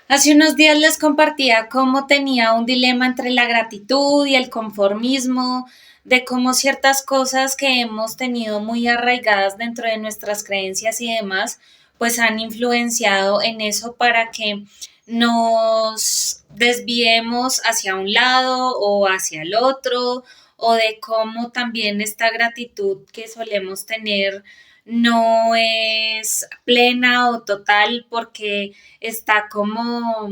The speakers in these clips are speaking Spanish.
Hace unos días les compartía cómo tenía un dilema entre la gratitud y el conformismo, de cómo ciertas cosas que hemos tenido muy arraigadas dentro de nuestras creencias y demás, pues han influenciado en eso para que nos desviemos hacia un lado o hacia el otro, o de cómo también esta gratitud que solemos tener no es plena o total porque está como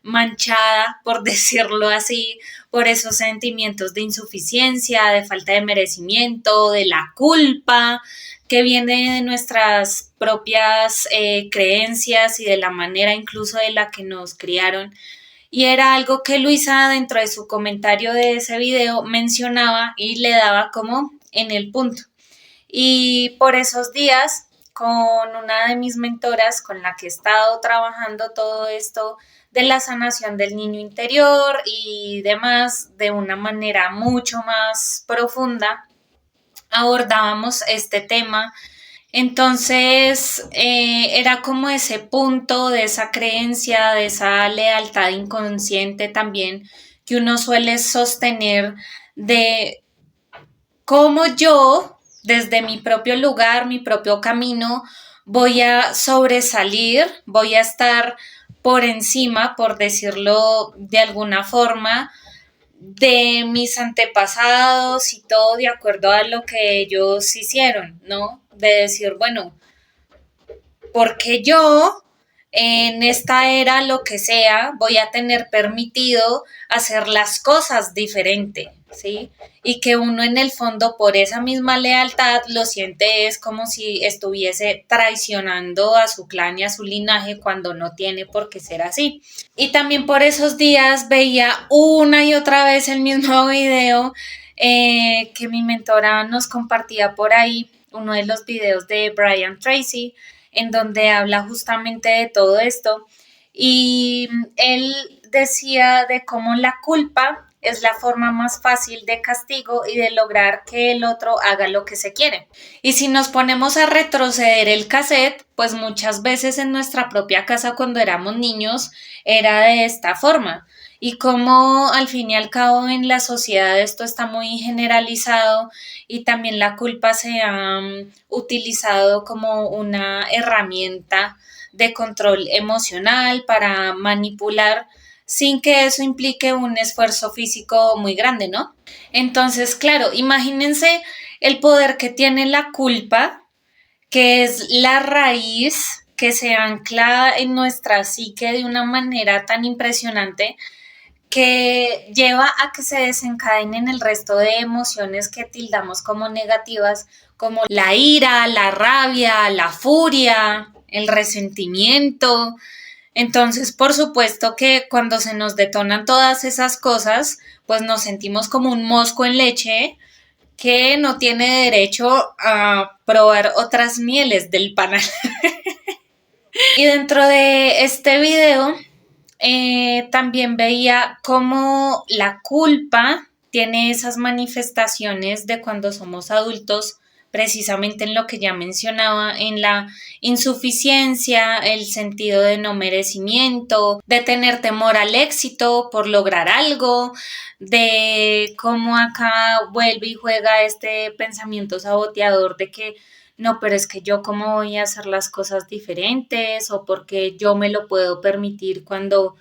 manchada, por decirlo así, por esos sentimientos de insuficiencia, de falta de merecimiento, de la culpa que viene de nuestras propias creencias y de la manera incluso de la que nos criaron. Y era algo que Luisa dentro de su comentario de ese video mencionaba y le daba como en el punto. Y por esos días, con una de mis mentoras con la que he estado trabajando todo esto de la sanación del niño interior y demás de una manera mucho más profunda, abordábamos este tema. Entonces era como ese punto de esa creencia, de esa lealtad inconsciente también que uno suele sostener de cómo yo, desde mi propio lugar, mi propio camino, voy a sobresalir, voy a estar por encima, por decirlo de alguna forma, de mis antepasados y todo de acuerdo a lo que ellos hicieron, ¿no? De decir, bueno, porque yo en esta era, lo que sea, voy a tener permitido hacer las cosas diferente, ¿sí? Y que uno en el fondo por esa misma lealtad lo siente es como si estuviese traicionando a su clan y a su linaje cuando no tiene por qué ser así. Y también por esos días veía una y otra vez el mismo video que mi mentora nos compartía por ahí, uno de los videos de Brian Tracy, en donde habla justamente de todo esto. Y él decía de cómo la culpa es la forma más fácil de castigo y de lograr que el otro haga lo que se quiere. Y si nos ponemos a retroceder el cassette, pues muchas veces en nuestra propia casa cuando éramos niños era de esta forma. Y como al fin y al cabo en la sociedad esto está muy generalizado y también la culpa se ha utilizado como una herramienta de control emocional para manipular sin que eso implique un esfuerzo físico muy grande, ¿no? Entonces, claro, imagínense el poder que tiene la culpa, que es la raíz que se ancla en nuestra psique de una manera tan impresionante que lleva a que se desencadenen el resto de emociones que tildamos como negativas, como la ira, la rabia, la furia, el resentimiento. Entonces, por supuesto que cuando se nos detonan todas esas cosas, pues nos sentimos como un mosco en leche que no tiene derecho a probar otras mieles del panal. Y dentro de este video también veía cómo la culpa tiene esas manifestaciones de cuando somos adultos, precisamente en lo que ya mencionaba, en la insuficiencia, el sentido de no merecimiento, de tener temor al éxito por lograr algo, de cómo acá vuelve y juega este pensamiento saboteador de que no, pero es que yo cómo voy a hacer las cosas diferentes o porque yo me lo puedo permitir cuando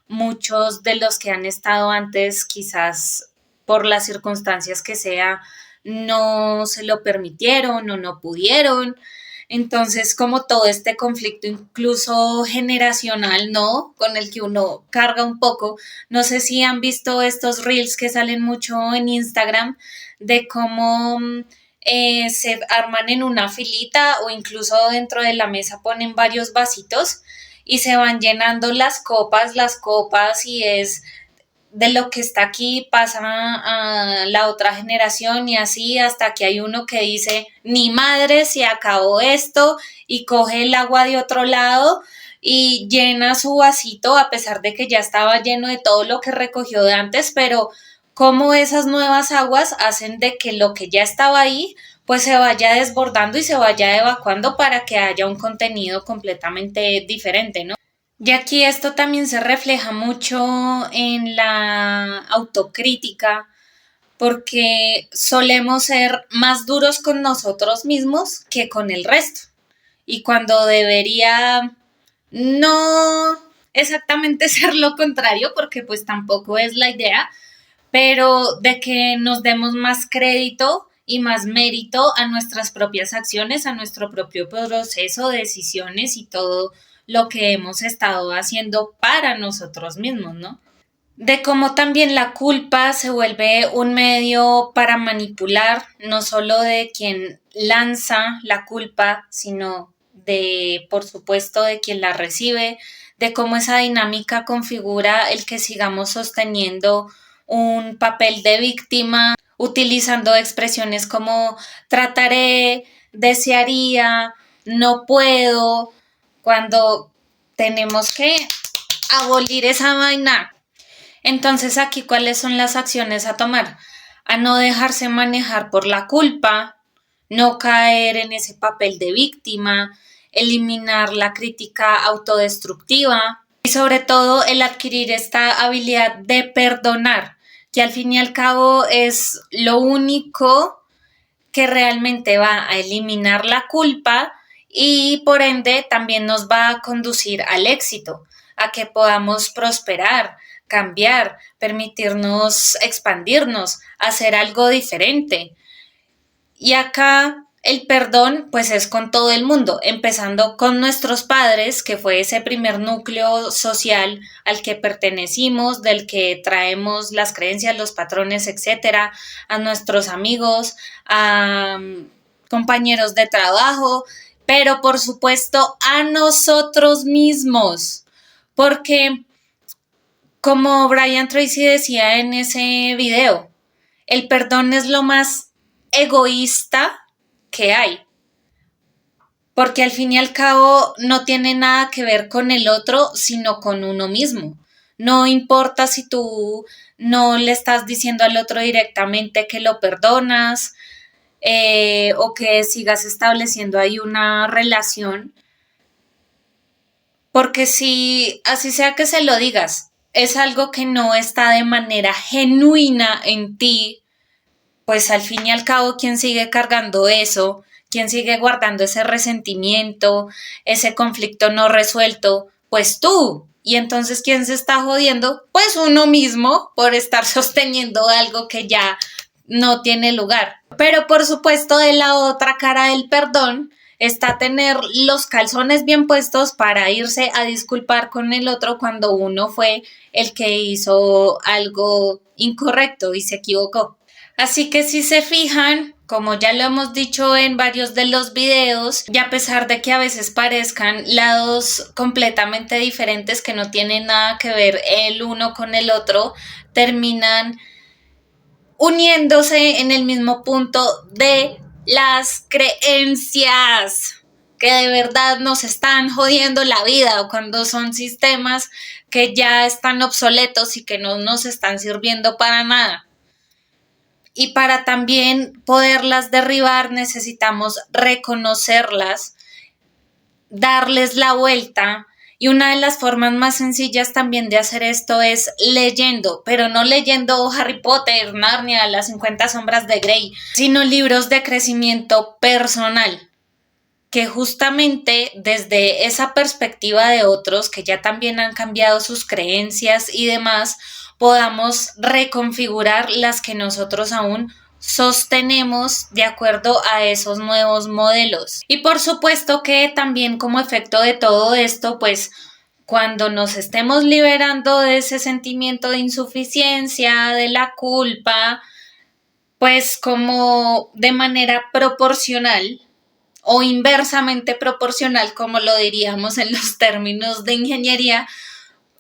muchos de los que han estado antes quizás por las circunstancias que sea no se lo permitieron o no pudieron. Entonces, como todo este conflicto incluso generacional, ¿no? Con el que uno carga un poco. No sé si han visto estos reels que salen mucho en Instagram de cómo se arman en una filita o incluso dentro de la mesa ponen varios vasitos y se van llenando las copas y es de lo que está aquí pasa a la otra generación y así hasta que hay uno que dice, ni madre, se acabó esto y coge el agua de otro lado y llena su vasito a pesar de que ya estaba lleno de todo lo que recogió de antes, pero cómo esas nuevas aguas hacen de que lo que ya estaba ahí pues se vaya desbordando y se vaya evacuando para que haya un contenido completamente diferente, ¿no? Y aquí esto también se refleja mucho en la autocrítica, porque solemos ser más duros con nosotros mismos que con el resto. Y cuando debería no exactamente ser lo contrario, porque pues tampoco es la idea, pero de que nos demos más crédito y más mérito a nuestras propias acciones, a nuestro propio proceso, decisiones y todo lo que hemos estado haciendo para nosotros mismos, ¿no? De cómo también la culpa se vuelve un medio para manipular, no solo de quien lanza la culpa, sino de, por supuesto, de quien la recibe, de cómo esa dinámica configura el que sigamos sosteniendo un papel de víctima, utilizando expresiones como trataré, desearía, no puedo, cuando tenemos que abolir esa vaina. Entonces aquí, ¿cuáles son las acciones a tomar? A no dejarse manejar por la culpa, no caer en ese papel de víctima, eliminar la crítica autodestructiva y sobre todo el adquirir esta habilidad de perdonar, que al fin y al cabo es lo único que realmente va a eliminar la culpa y por ende también nos va a conducir al éxito, a que podamos prosperar, cambiar, permitirnos expandirnos, hacer algo diferente. Y acá el perdón pues es con todo el mundo, empezando con nuestros padres, que fue ese primer núcleo social al que pertenecimos, del que traemos las creencias, los patrones, etcétera, a nuestros amigos, a compañeros de trabajo, pero por supuesto a nosotros mismos, porque como Brian Tracy decía en ese video, el perdón es lo más egoísta que hay, porque al fin y al cabo no tiene nada que ver con el otro, sino con uno mismo. No importa si tú no le estás diciendo al otro directamente que lo perdonas o que sigas estableciendo ahí una relación, porque si así sea que se lo digas, es algo que no está de manera genuina en ti, pues al fin y al cabo, ¿quién sigue cargando eso? ¿Quién sigue guardando ese resentimiento, ese conflicto no resuelto? Pues tú. Y entonces, ¿quién se está jodiendo? Pues uno mismo por estar sosteniendo algo que ya no tiene lugar. Pero por supuesto, de la otra cara del perdón está tener los calzones bien puestos para irse a disculpar con el otro cuando uno fue el que hizo algo incorrecto y se equivocó. Así que si se fijan, como ya lo hemos dicho en varios de los videos, y a pesar de que a veces parezcan lados completamente diferentes que no tienen nada que ver el uno con el otro, terminan uniéndose en el mismo punto de las creencias que de verdad nos están jodiendo la vida, o cuando son sistemas que ya están obsoletos y que no nos están sirviendo para nada. Y para también poderlas derribar necesitamos reconocerlas, darles la vuelta. Y una de las formas más sencillas también de hacer esto es leyendo, pero no leyendo Harry Potter, Narnia, las 50 sombras de Grey, sino libros de crecimiento personal, que justamente desde esa perspectiva de otros que ya también han cambiado sus creencias y demás, podamos reconfigurar las que nosotros aún sostenemos de acuerdo a esos nuevos modelos. Y por supuesto que también como efecto de todo esto, pues cuando nos estemos liberando de ese sentimiento de insuficiencia, de la culpa, pues como de manera proporcional o inversamente proporcional, como lo diríamos en los términos de ingeniería,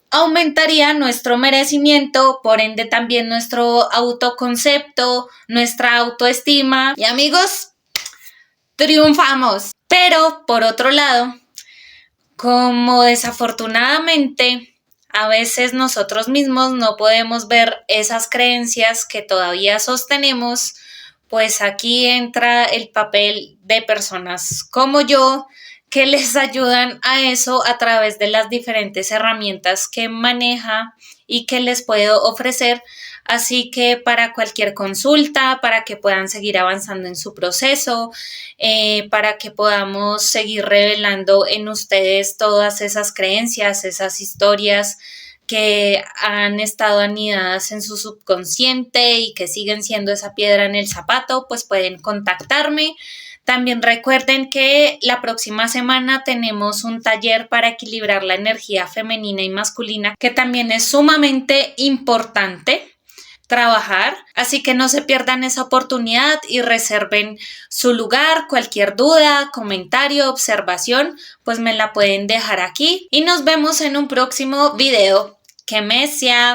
aumentaría nuestro merecimiento, por ende también nuestro autoconcepto, nuestra autoestima. Y amigos, triunfamos. Pero por otro lado, como desafortunadamente a veces nosotros mismos no podemos ver esas creencias que todavía sostenemos, pues aquí entra el papel de personas como yo, que les ayudan a eso a través de las diferentes herramientas que maneja y que les puedo ofrecer. Así que para cualquier consulta, para que puedan seguir avanzando en su proceso, para que podamos seguir revelando en ustedes todas esas creencias, esas historias que han estado anidadas en su subconsciente y que siguen siendo esa piedra en el zapato, pues pueden contactarme. También recuerden que la próxima semana tenemos un taller para equilibrar la energía femenina y masculina, que también es sumamente importante trabajar, así que no se pierdan esa oportunidad y reserven su lugar. Cualquier duda, comentario, observación, pues me la pueden dejar aquí y nos vemos en un próximo video. ¡Que mesia!